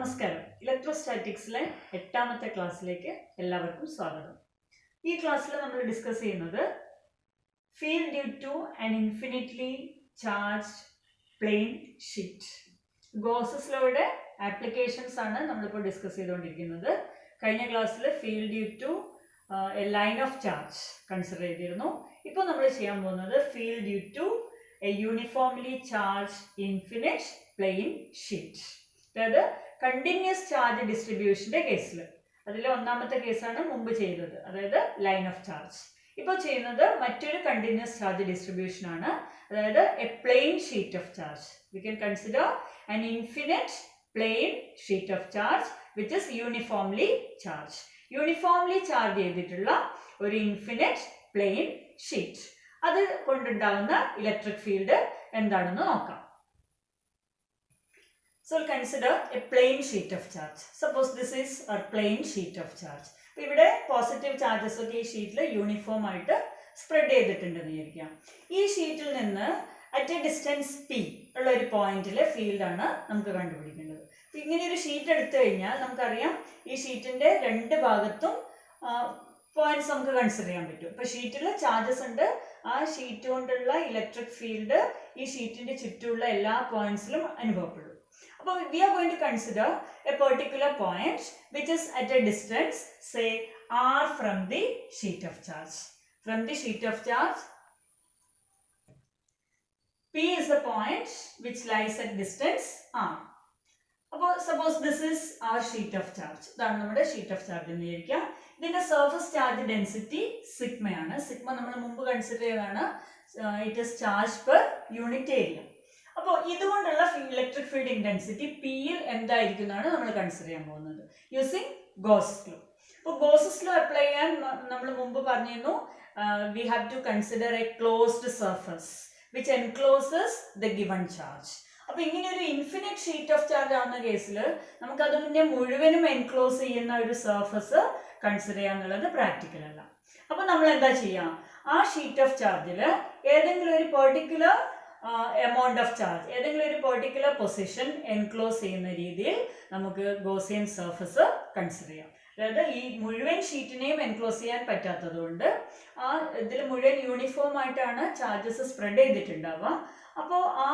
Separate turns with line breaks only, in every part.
നമസ്കാരം. ഇലക്ട്രോസ്റ്റാറ്റിക്സിലെ 8ാമത്തെ ക്ലാസ്സിലേക്ക് എല്ലാവർക്കും സ്വാഗതം. ഈ ക്ലാസ്സിൽ നമ്മൾ ഡിസ്കസ് ചെയ്യുന്നത് field due to an infinitely charged plane sheet. Gauss's ലോയുടെ ആപ്ലിക്കേഷൻസ് ആണ് നമ്മളിപ്പോൾ ഡിസ്കസ് ചെയ്തുകൊണ്ടിരിക്കുന്നത്. കഴിഞ്ഞ ക്ലാസ്സിൽ field due to a line of charge consider ചെയ്തിരുന്നു. ഇപ്പോൾ നമ്മൾ ചെയ്യാൻ പോകുന്നത് field due to a uniformly charge infinite plane sheet. അതായത് കണ്ടിന്യൂസ് ചാർജ് ഡിസ്ട്രിബ്യൂഷന്റെ കേസിൽ അതിൽ ഒന്നാമത്തെ കേസാണ് മുമ്പ് ചെയ്തത്, അതായത് ലൈൻ ഓഫ് ചാർജ്. ഇപ്പോൾ ചെയ്യുന്നത് മറ്റൊരു കണ്ടിന്യൂസ് ചാർജ് ഡിസ്ട്രിബ്യൂഷൻ ആണ്, അതായത് a plane sheet of charge. We can consider an infinite plane sheet of charge which is uniformly charge. Uniformly charge ചെയ്തിട്ടുള്ള ഒരു ഇൻഫിനിറ്റ് പ്ലെയിൻ ഷീറ്റ്, അത് കൊണ്ടുണ്ടാകുന്ന ഇലക്ട്രിക് ഫീൽഡ് എന്താണെന്ന് നോക്കാം. So we'll consider a plain sheet of charge. Suppose this is a plain sheet of charge. അപ്പോൾ ഇവിടെ positive charges ഒക്കെ ഈ ഷീറ്റിൽ യൂണിഫോം ആയിട്ട് സ്പ്രെഡ് ചെയ്തിട്ടുണ്ടെന്ന് വിചാരിക്കാം. ഈ ഷീറ്റിൽ നിന്ന് അറ്റ് എ ഡിസ്റ്റൻസ് പി ഉള്ള ഒരു പോയിന്റിലെ ഫീൽഡാണ് നമുക്ക് കണ്ടുപിടിക്കേണ്ടത്. അപ്പോൾ ഇങ്ങനെ ഒരു ഷീറ്റ് എടുത്തു കഴിഞ്ഞാൽ നമുക്കറിയാം ഈ ഷീറ്റിന്റെ രണ്ട് ഭാഗത്തും പോയിന്റ്സ് നമുക്ക് കൺസിഡർ ചെയ്യാൻ പറ്റും. ഇപ്പോൾ ഷീറ്റിൽ ചാർജസ് ഉണ്ട്, ആ ഷീറ്റ് കൊണ്ടുള്ള ഇലക്ട്രിക് ഫീൽഡ് ഈ ഷീറ്റിന്റെ ചുറ്റുമുള്ള എല്ലാ പോയിന്റ്സിലും അനുഭവപ്പെടും. അപ്പോൾ we are going to consider a particular point which is at a distance, say r from the sheet of charge. From the sheet of charge, P is the point which lies at distance r. അപ്പോൾ suppose this is our sheet of charge. ഇതാണ് നമ്മുടെ sheet of charge എന്ന് വിചാരിക്കാം. ഇതിന്റെ surface charge density സിഗ്മയാണ്. Sigma നമ്മൾ മുമ്പ് consider ചെയ്തതാണ്. It is charge per unit area. അപ്പോൾ ഇതുകൊണ്ടുള്ള ഇലക്ട്രിക് ഫീൽഡ് ഇന്റൻസിറ്റി പിയിൽ എന്തായിരിക്കും എന്നാണ് നമ്മൾ കൺസിഡർ ചെയ്യാൻ പോകുന്നത് യൂസിങ് ഗോസസ് ലോ. അപ്പോൾ ഗോസസ് ലോ അപ്ലൈ ചെയ്യാൻ നമ്മൾ മുമ്പ് പറഞ്ഞിരുന്നു, we have to consider a closed surface which encloses the given charge. അപ്പോൾ ഇങ്ങനെ ഒരു ഇൻഫിനിറ്റ് ഷീറ്റ് ഓഫ് ചാർജ് ആവുന്ന കേസിൽ നമുക്ക് അതിനെ മുഴുവനും എൻക്ലോസ് ചെയ്യുന്ന ഒരു സർഫസ് കൺസിഡർ ചെയ്യുക എന്നുള്ളത് പ്രാക്ടിക്കൽ അല്ല. അപ്പോൾ നമ്മൾ എന്താ ചെയ്യുക, ആ ഷീറ്റ് ഓഫ് ചാർജിൽ ഏതെങ്കിലും ഒരു പെർട്ടിക്കുലർ എമൗണ്ട് ഓഫ് ചാർജ്, ഏതെങ്കിലും ഒരു പെർട്ടിക്കുലർ പൊസിഷൻ എൻക്ലോസ് ചെയ്യുന്ന രീതിയിൽ നമുക്ക് ഗോസിയൻ സർഫസ് കൺസിഡർ ചെയ്യാം. അതായത് ഈ മുഴുവൻ ഷീറ്റിനെയും എൻക്ലോസ് ചെയ്യാൻ പറ്റാത്തത് കൊണ്ട് ആ ഇതിൽ മുഴുവൻ യൂണിഫോം ആയിട്ടാണ് ചാർജസ് സ്പ്രെഡ് ചെയ്തിട്ടുണ്ടാവുക. അപ്പോൾ ആ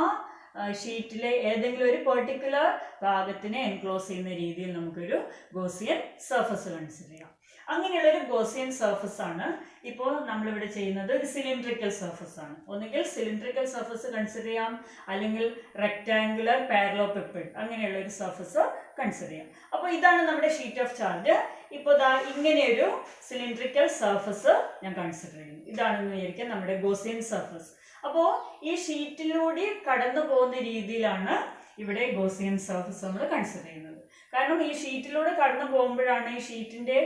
ഷീറ്റിലെ ഏതെങ്കിലും ഒരു പെർട്ടിക്കുലർ ഭാഗത്തിനെ എൻക്ലോസ് ചെയ്യുന്ന രീതിയിൽ നമുക്കൊരു ഗോസിയൻ സർഫസ് കൺസിഡർ ചെയ്യാം. അങ്ങനെയുള്ളൊരു ഗോസിയൻ സർഫസ് ആണ് ഇപ്പോൾ നമ്മളിവിടെ ചെയ്യുന്നത്. ഒരു സിലിണ്ട്രിക്കൽ സർഫസ് ആണ്. ഒന്നുകിൽ സിലിണ്ട്രിക്കൽ സർഫസ് കൺസിഡർ ചെയ്യാം, അല്ലെങ്കിൽ റെക്ടാങ്കുലർ പാരലോപെപ്പിഡ് അങ്ങനെയുള്ള ഒരു സർഫസ് കൺസിഡർ ചെയ്യാം. അപ്പോൾ ഇതാണ് നമ്മുടെ ഷീറ്റ് ഓഫ് ചാർജ്. ഇപ്പോൾ ദാ ഇങ്ങനെയൊരു സിലിണ്ട്രിക്കൽ സർഫസ് ഞാൻ കൺസിഡർ ചെയ്യുന്നു. ഇതാണെന്ന് വിചാരിക്കാം നമ്മുടെ ഗോസിയൻ സർഫസ്. അപ്പോൾ ഈ ഷീറ്റിലൂടെ കടന്നു പോകുന്ന രീതിയിലാണ് ഇവിടെ ഗോസിയൻ സർഫസ് നമ്മൾ കൺസിഡർ ചെയ്യുന്നത്. കാരണം ഈ ഷീറ്റിലൂടെ കടന്നു പോകുമ്പോഴാണ് ഈ ഷീറ്റിന്റെ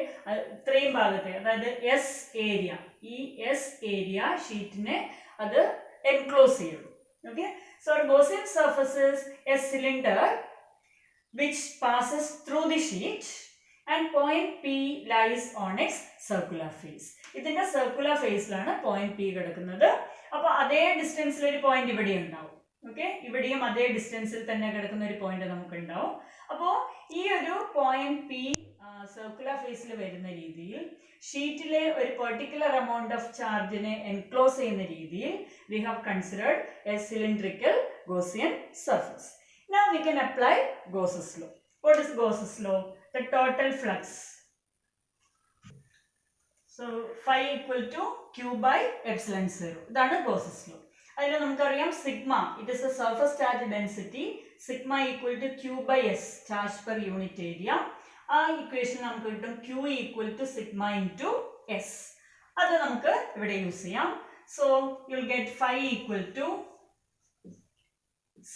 ഇത്രയും ഭാഗത്തെ, അതായത് എസ് ഏരിയ, ഈ എസ് ഏരിയ ഷീറ്റിനെ അത് എൻക്ലോസ് ചെയ്യുള്ളൂ. Okay, so Gaussian surface is a cylinder which passes through the sheet and point P lies on its circular face. ഇതിന്റെ സർക്കുലർ ഫേസിലാണ് പോയിന്റ് പി കിടക്കുന്നത്. അപ്പൊ അതേ ഡിസ്റ്റൻസിൽ ഒരു പോയിന്റ് ഇവിടെ ഉണ്ടാവും. ഓക്കെ, ഇവിടെയും അതേ ഡിസ്റ്റൻസിൽ തന്നെ കിടക്കുന്ന ഒരു പോയിന്റ് നമുക്ക് ഉണ്ടാവും. അപ്പോൾ ഈ ഒരു പോയിന്റ് പി സർക്കുലർ ഫേസിൽ വരുന്ന രീതിയിൽ ഷീറ്റിലെ ഒരു പെർട്ടിക്കുലർ എമൗണ്ട് ഓഫ് ചാർജിനെ എൻക്ലോസ് ചെയ്യുന്ന രീതിയിൽ we have considered A cylindrical Gaussian surface. Now we can apply Gauss's law. What is Gauss's law? The total flux. So phi equal to q by epsilon 0. ഇതാണ് Gauss's law. അതിൽ നമുക്കറിയാം sigma, it is a surface charge density, sigma equal to Q by S charge per unit area. ആ equation നമുക്ക് കിട്ടും Q equal to sigma into S. അത് നമുക്ക് ഇവിടെ use ചെയ്യാം. So you will get phi equal to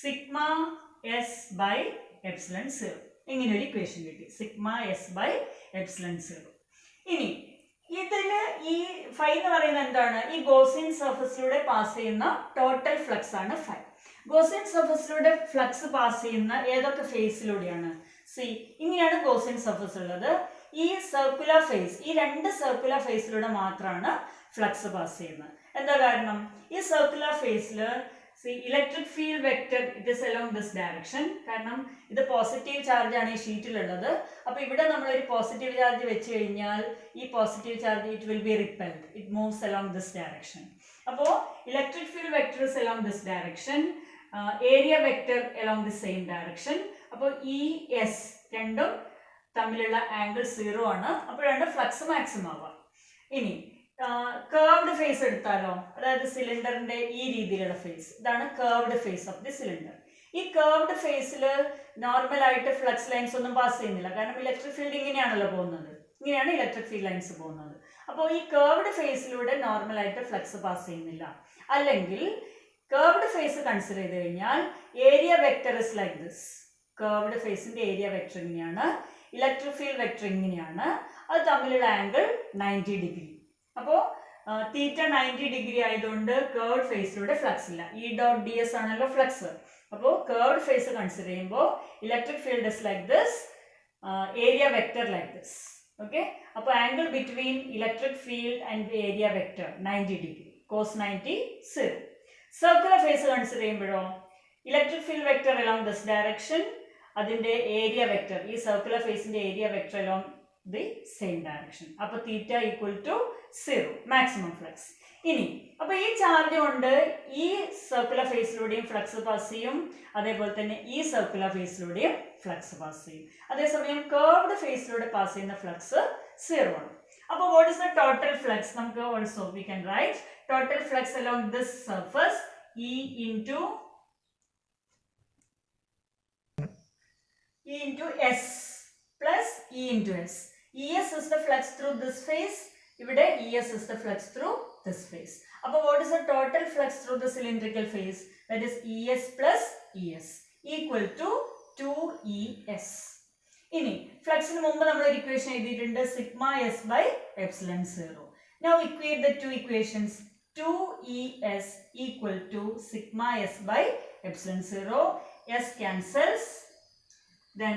sigma S by epsilon 0. ഇങ്ങനെ ഒരു equation കിട്ടി, സിഗ്മ എസ് ബൈ എപ്സിലൺ 0. ഇനി ഇതില് ഈ ഫൈ എന്ന് പറയുന്നത് എന്താണ്? ഈ ഗോസിയൻ സർഫസിലൂടെ പാസ് ചെയ്യുന്ന ടോട്ടൽ ഫ്ലക്സ് ആണ് ഫൈ. ഗോസിയൻ സർഫസിലൂടെ ഫ്ലക്സ് പാസ് ചെയ്യുന്ന ഏതൊക്കെ ഫേസിലൂടെയാണ്? സി, ഇങ്ങനെയാണ് ഗോസിയൻ സർഫസ് ഉള്ളത്. ഈ സർക്കുലർ ഫേസ്, ഈ രണ്ട് സർക്കുലർ ഫേസിലൂടെ മാത്രമാണ് ഫ്ലക്സ് പാസ് ചെയ്യുന്നത്. എന്താ കാരണം? ഈ സർക്കുലർ ഫേസിൽ See, electric field vector, it is along this direction. കാരണം ഇത് പോസിറ്റീവ് ചാർജ് ആണ് ഈ ഷീറ്റിലുള്ളത്. അപ്പോൾ ഇവിടെ നമ്മൾ ഒരു പോസിറ്റീവ് ചാർജ് വെച്ച് കഴിഞ്ഞാൽ ഈ positive charge it will be repelled. It moves along this direction. അപ്പോൾ electric field vector is along this direction. Area vector along the same direction. അപ്പോൾ ഇ എസ് രണ്ടും തമ്മിലുള്ള ആംഗിൾ 0 ആണ്. അപ്പോൾ രണ്ട് ഫ്ലക്സ് മാക്സിമം ആവാം. ഇനി കർവ്ഡ് ഫേസ് എടുത്താലോ, അതായത് സിലിണ്ടറിന്റെ ഈ രീതിയിലുള്ള ഫേസ്, ഇതാണ് curved face of the cylinder. ഈ കർവ്ഡ് ഫേസിൽ നോർമൽ ആയിട്ട് ഫ്ലക്സ് ലൈൻസ് ഒന്നും പാസ് ചെയ്യുന്നില്ല. കാരണം ഇലക്ട്രിക് ഫീൽഡ് ഇങ്ങനെയാണല്ലോ പോകുന്നത്, ഇങ്ങനെയാണ് ഇലക്ട്രിക് ഫീൽഡ് ലൈൻസ് പോകുന്നത്. അപ്പോൾ ഈ കർവ്ഡ് ഫേസിലൂടെ നോർമൽ ആയിട്ട് ഫ്ലക്സ് പാസ് ചെയ്യുന്നില്ല. അല്ലെങ്കിൽ കർവ്ഡ് ഫേസ് കൺസിഡർ ചെയ്ത് കഴിഞ്ഞാൽ area vector is like this. Curved ഫേസിന്റെ ഏരിയ വെക്ടർ ഇങ്ങനെയാണ്, ഇലക്ട്രിക് ഫീൽഡ് വെക്ടർ ഇങ്ങനെയാണ്. അത് തമ്മിലുള്ള ആംഗിൾ 90 ഡിഗ്രി. അപ്പോൾ തീറ്റ 90 ഡിഗ്രി ആയതുകൊണ്ട് കർവ്ഡ് ഫേസിലൂടെ ഫ്ലക്സ് ഇല്ല. ഇ ഡോട്ട് ഡി എസ് ആണല്ലോ ഫ്ലക്സ്. അപ്പോൾ കർവ്ഡ് ഫേസ് കൺസിഡർ ചെയ്യുമ്പോൾ electric field is like this, area vector like this. Okay, അപ്പോൾ angle between electric field and area vector 90 degree, cos 90 0. Circular face consider ചെയ്യുമ്പോഴോ electric field vector along this direction, അതിന്റെ area vector, ഈ circular ഫേസിന്റെ area vector along the same direction. അപ്പോൾ theta equal to 0, maximum flux. ഇനി അപ്പോൾ ഈ charge കൊണ്ട് ഈ സർക്കുലർ ഫേസിലൂടെയും ഫ്ലക്സ് പാസ് ചെയ്യും, അതേപോലെ തന്നെ ഈ സർക്കുലർ ഫേസിലൂടെയും ഫ്ലക്സ് പാസ് ചെയ്യും. അതേസമയം കർവ്ഡ് ഫേസിലൂടെ പാസ് ചെയ്യുന്ന ഫ്ലക്സ് 0 ആണ്. അപ്പോൾ what is the total flux? നമുക്ക് also we can write total flux along this surface E into S plus E into S. ES is the flux through this phase. ഇവിടെ ES is the flux through this phase. അപ്പോൾ what is the total flux through the cylindrical phase? That is ES plus ES equal to 2ES. ഇനി ഫ്ലക്സിന് മുമ്പ് നമ്മൾ ഒരു equation എഴുതിയിട്ടുണ്ട്, sigma S by epsilon 0. Now equate the two equations. 2ES equal to sigma S by epsilon 0. S cancels. Then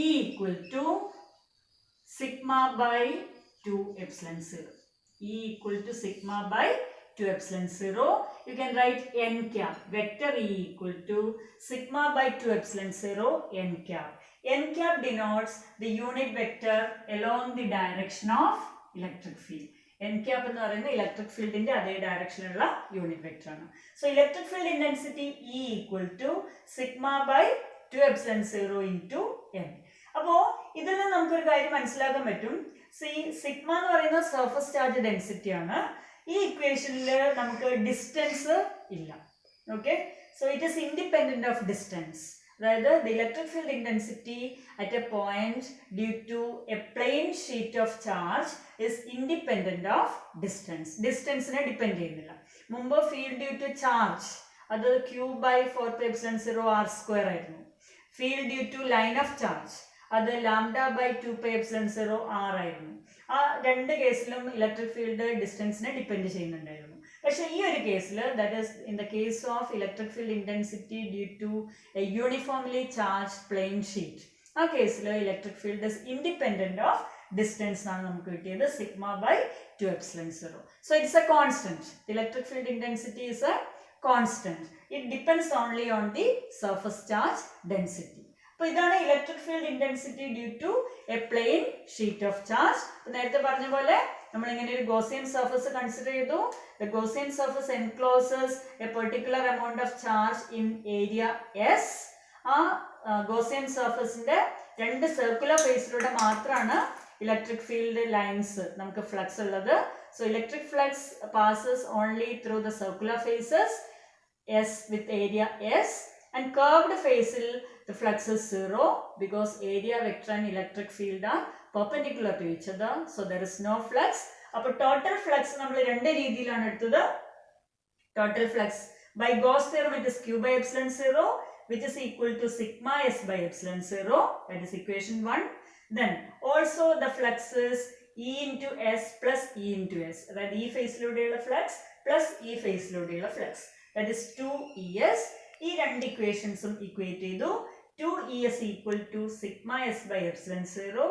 E equal to sigma by 2 epsilon 0. E equal to sigma by 2 epsilon 0. You can write n cap. Vector E equal to sigma by 2 epsilon 0 n cap. N cap denotes the unit vector along the direction of electric field. N cap എന്ന് പറയുന്നത് electric ഫീൽഡിന്റെ അതേ ഡയറക്ഷനിലുള്ള unit vector ആണ്. So electric field intensity E equal to sigma by 2 epsilon 0 into n. അപ്പോൾ ഇതിൽ നിന്ന് നമുക്കൊരു കാര്യം മനസ്സിലാക്കാൻ പറ്റും. സിഗ്മ എന്ന് പറയുന്നത് സർഫസ് ചാർജ് ഡെൻസിറ്റി ആണ്. ഈ ഇക്വേഷനിൽ നമുക്ക് ഡിസ്റ്റൻസ് ഇല്ല. Okay, so it is independent of distance. അതായത് the electric field intensity at a point due to a plane sheet of charge is independent of distance. ഡിസ്റ്റൻസിനെ ഡിപ്പെൻഡ് ചെയ്യുന്നില്ല. മുമ്പ് ഫീൽഡ് ഡ്യൂ ടു ചാർജ് അത് Q by 4 epsilon 0 r square ആയിരുന്നു. Field due to line of charge അത് lambda by 2 epsilon 0 r ആയിരുന്നു. ആ രണ്ട് കേസിലും ഇലക്ട്രിക് ഫീൽഡ് ഡിസ്റ്റൻസിനെ ഡിപ്പെൻഡ് ചെയ്യുന്നുണ്ടായിരുന്നു. പക്ഷേ ഈ ഒരു കേസിൽ, that is in the case of electric field intensity due to a uniformly charge plane sheet, ആ കേസിൽ electric field is independent of distance ആണ് നമുക്ക് കിട്ടിയത്, sigma by 2 epsilon 0. So it's a constant. Electric field intensity is a constant. It depends only on the surface charge density. അപ്പോൾ ഇതാണ് electric field intensity due to a plane sheet of charge. നേരത്തെ പറഞ്ഞ പോലെ നമ്മൾ ഇങ്ങനെ ഒരു Gaussian surface consider ചെയ്തു. The Gaussian surface encloses a particular amount of charge in area S. ആ ഗോസിയൻ സർഫസിന്റെ രണ്ട് സർക്കുലർ ഫേസിലൂടെ മാത്രമാണ് ഇലക്ട്രിക് ഫീൽഡ് ലൈൻസ് നമുക്ക് ഫ്ലക്സ് ഉള്ളത്. So electric flux passes only through the circular phases S with area S, and curved phase the flux is 0 because area vector and electric field are perpendicular to each other, so there is no flux. അപ്പോൾ total flux നമ്മൾ രണ്ട് രീതിയിലാണ് എടുത്തത്. Total flux by Gauss theorem it is Q by epsilon 0 which is equal to sigma S by epsilon 0, that is equation 1. Then also the flux is E into S plus E into S, അതായത് ഈ ഫേസിലൂടെയുള്ള flux plus ഈ ഫേസിലൂടെയുള്ള flux, that is 2ES. ഈ രണ്ട് ഇക്വേഷൻസും equate ചെയ്തു. 2ES equal to sigma S by epsilon 0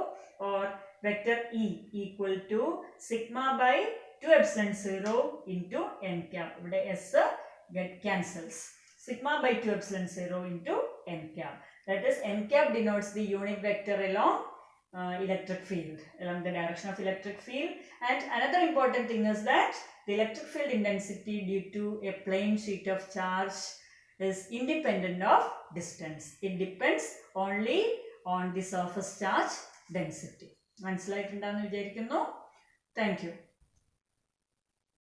or vector E equal to sigma by 2 epsilon 0 into n cap. ഇവിടെ S get cancels. sigma by 2 epsilon 0 into n cap. That is, n cap denotes the unit vector along electric field, along the direction of electric field. And another important thing is that the electric field intensity due to a plane sheet of charge is independent of distance. It depends only on the surface charge density. മനസ്സിലായിട്ടുണ്ടാവുമെന്ന് വിചാരിക്കുന്നു. Thank you.